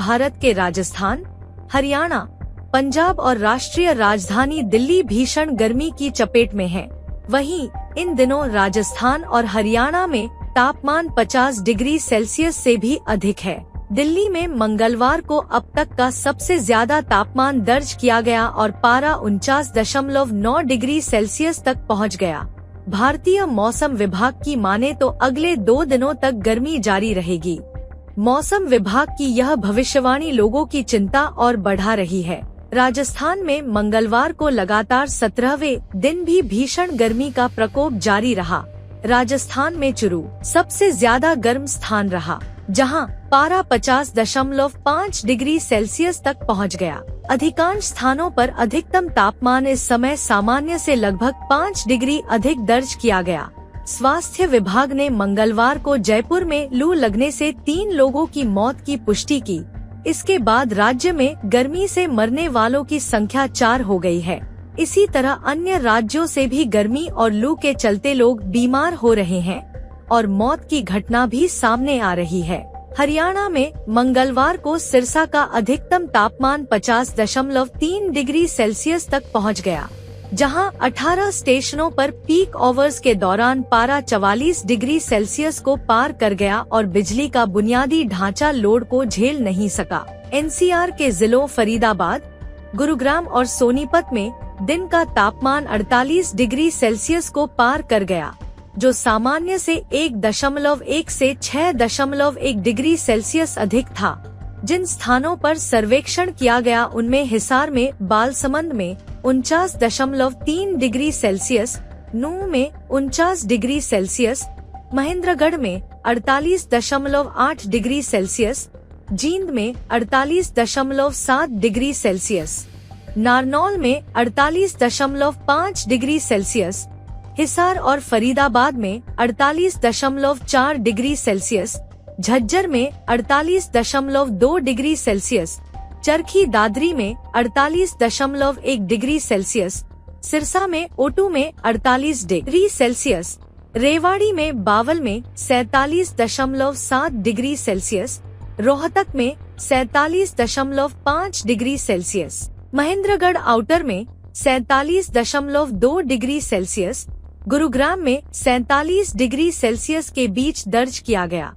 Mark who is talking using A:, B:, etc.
A: भारत के राजस्थान, हरियाणा, पंजाब और राष्ट्रीय राजधानी दिल्ली भीषण गर्मी की चपेट में है। वहीं इन दिनों राजस्थान और हरियाणा में तापमान 50 डिग्री सेल्सियस से भी अधिक है। दिल्ली में मंगलवार को अब तक का सबसे ज्यादा तापमान दर्ज किया गया और पारा 49.9 डिग्री सेल्सियस तक पहुंच गया। भारतीय मौसम विभाग की माने तो अगले 2 दिनों तक गर्मी जारी रहेगी। मौसम विभाग की यह भविष्यवाणी लोगों की चिंता और बढ़ा रही है। राजस्थान में मंगलवार को लगातार 17वें दिन भी भीषण गर्मी का प्रकोप जारी रहा। राजस्थान में चुरू सबसे ज्यादा गर्म स्थान रहा, जहां पारा 50.5 डिग्री सेल्सियस तक पहुंच गया। अधिकांश स्थानों पर अधिकतम तापमान इस समय सामान्य से लगभग 5 डिग्री अधिक दर्ज किया गया। स्वास्थ्य विभाग ने मंगलवार को जयपुर में लू लगने से 3 लोगों की मौत की पुष्टि की। इसके बाद राज्य में गर्मी से मरने वालों की संख्या 4 हो गई है। इसी तरह अन्य राज्यों से भी गर्मी और लू के चलते लोग बीमार हो रहे हैं और मौत की घटना भी सामने आ रही है। हरियाणा में मंगलवार को सिरसा का अधिकतम तापमान 50.3 डिग्री सेल्सियस तक पहुंच गया, जहां 18 स्टेशनों पर पीक आवर्स के दौरान पारा 44 डिग्री सेल्सियस को पार कर गया और बिजली का बुनियादी ढांचा लोड को झेल नहीं सका। एनसीआर के जिलों फरीदाबाद, गुरुग्राम और सोनीपत में दिन का तापमान 48 डिग्री सेल्सियस को पार कर गया, जो सामान्य से 1.1 से 6.1 डिग्री सेल्सियस अधिक था। जिन स्थानों पर सर्वेक्षण किया गया उनमें हिसार में बालसमंद में 49.3 डिग्री सेल्सियस, नूंह में 49 डिग्री सेल्सियस, महेंद्रगढ़ में 48.8 डिग्री सेल्सियस, जींद में 48.7 डिग्री सेल्सियस, नारनौल में 48.5 डिग्री सेल्सियस, हिसार और फरीदाबाद में 48.4 डिग्री सेल्सियस, झज्जर में 48.2 डिग्री सेल्सियस, चरखी दादरी में 48.1 डिग्री सेल्सियस, सिरसा में ओटू में 48 डिग्री सेल्सियस, रेवाड़ी में बावल में 47.7 डिग्री सेल्सियस, रोहतक में 47.5 डिग्री सेल्सियस, महेंद्रगढ़ आउटर में 47.2 डिग्री सेल्सियस, गुरुग्राम में 47 डिग्री सेल्सियस के बीच दर्ज किया गया।